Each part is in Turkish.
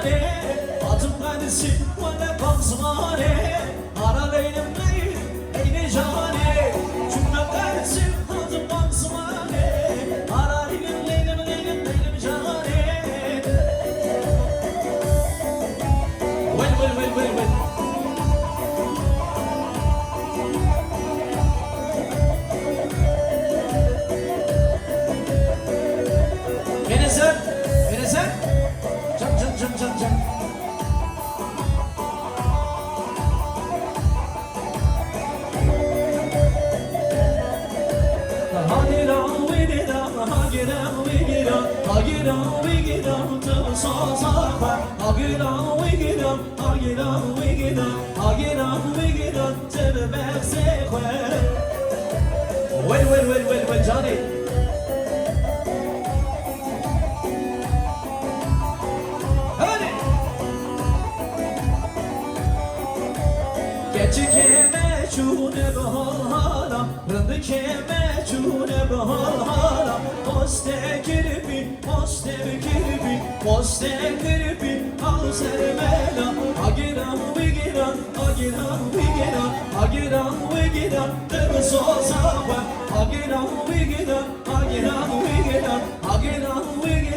زماني عطم غنسي وانا بق زماني أرى ليلم غير أين جاني شوفنا غنسي عطم بق زماني أرى ليلم جاني وين Innocent? Jump. We get on to the songs of I'll get on, we get on to the back sequence. Wait, Johnny. Keme çune bahala, rındı keme çune bahala. Poste kirpi, al sermela. Agiran we get on, the sosa. Agiran we get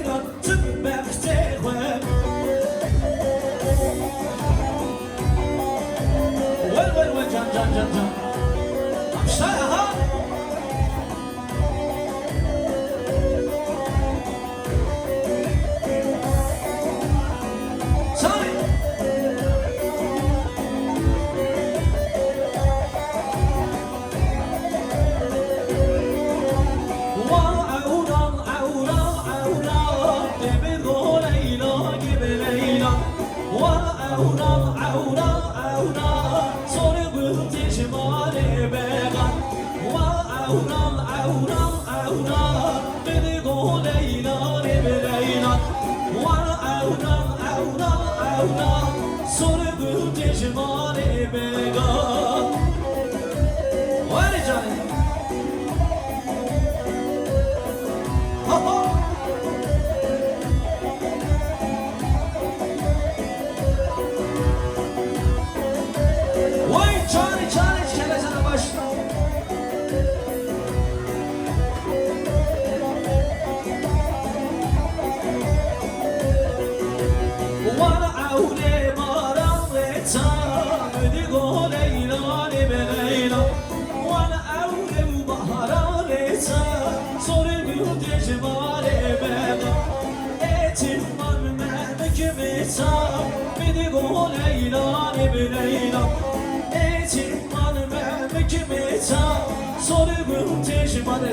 on, to the back stay. Well, jump. I'm sorry, huh? Sorry.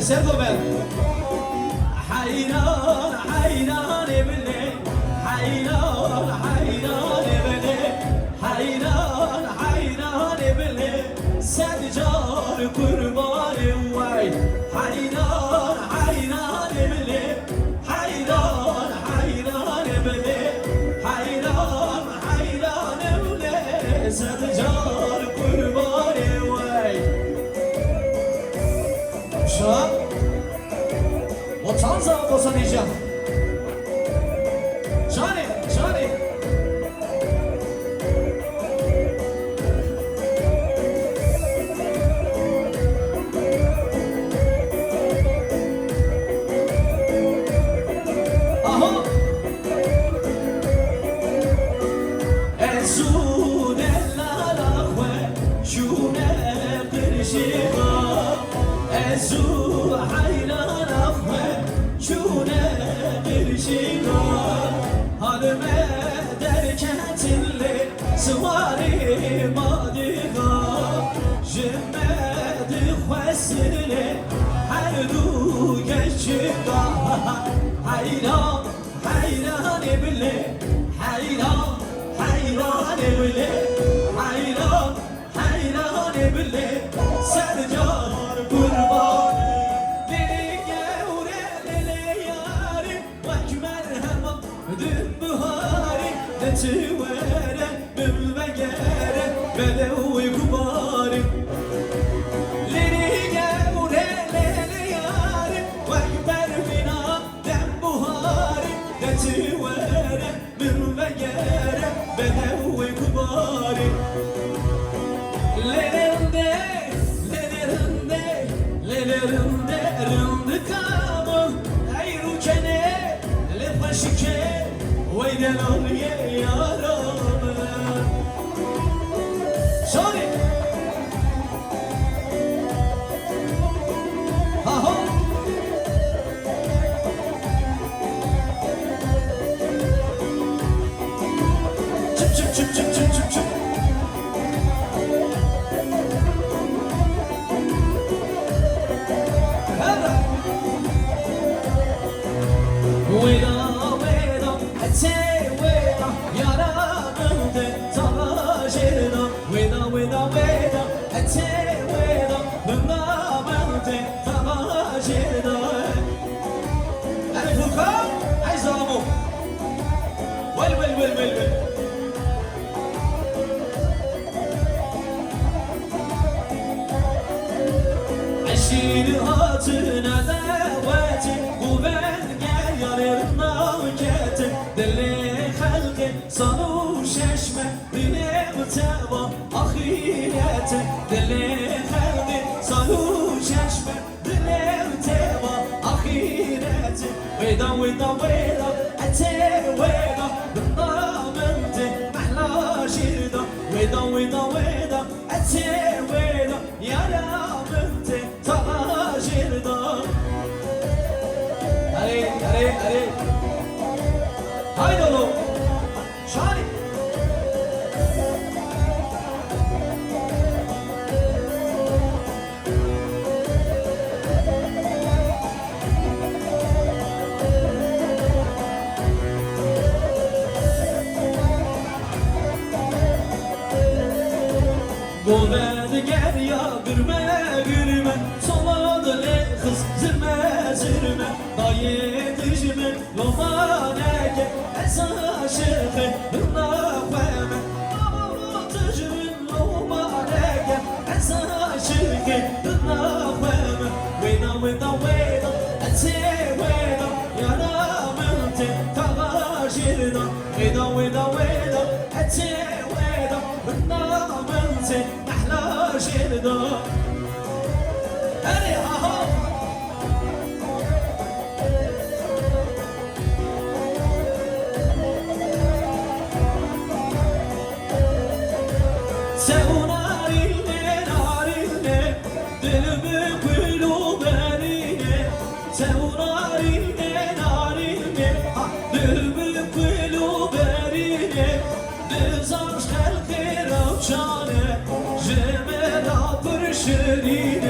Sergo ben hayran ebele hayran ebele sen can kurbanı vay hayran ebele hayran ebele sen can kurbanı vay şu an o tanza bosanacağım. Johnny. Aha. Ezun ellala ve şune kırışıma. Ezun hayrana ve şune kırışıma. Halime derketinle sıvari madika. Jemmedi khwesile her du geçika. Hayran ebile hayran ebile sen can kurban lili gevre lili yari bak merhaba dün buhari ne tüvere bülve gere bede uyku bari lili gevre lili yari bak merhaba den buhari ne tüvere bülve gere ol ye yaramı. Sorry. Aha. Çıp çıp çıp çıp çıp çıp çıp. Veda veda ete veda yaramı de taşırda. Veda veda veda ete veda yaramı de taşırda. ألف وخاء عايز أمو ويل ويل ويل ويل ويل عشير هاتنا ذواتي وبين قيارنا وكاتب دلي خلقي صاروا ششمة بنبتابة أخياتي دلي خلقي صاروا ششمة بنبتابة أخياتي ويدا ويدا ويدا أتي ويدا بالضامنتي محلى شيدا ويدا ويدا ويدا أتي ويدا يا رامنتي طلع شيدا علي علي علي هاي دولو شاري Golbedi gel ya gürme gürme Sola döne kız zirme zirme Dayı dişime loma neke Esa şefe hırna kveme Ama tücümün loma neke Esa şefe hırna kveme Veda veda veda ete veda Yara mente kala şirda Veda veda veda ete veda Hırna mente محلى شردا هري ها سوناريني ناريني دلبي قلوبانيني سوناريني ناريني دلبي قلوبانيني دزاش خلقي روشاني جمال عبر شريني